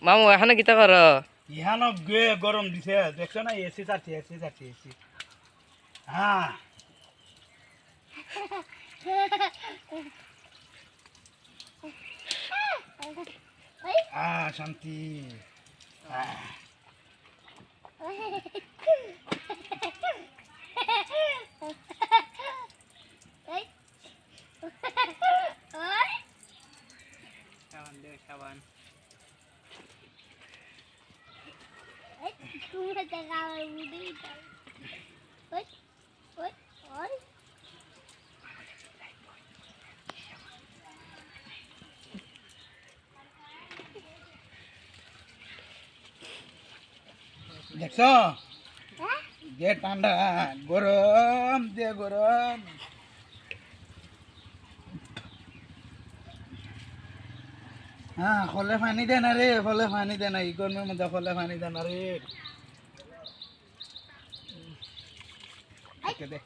মামু এখানে কিতা কর? ইহানো গে গরম দিছে দেখছো না এসি চাচ্ছি এসি হ্যাঁ শান্তি দেখছো যে ঠান্ডা গরম যে গরম হ্যাঁ খলে পানি দে না রে খলে পানি দে না এই গরমের মধ্যে খলে পানি দে না রে দে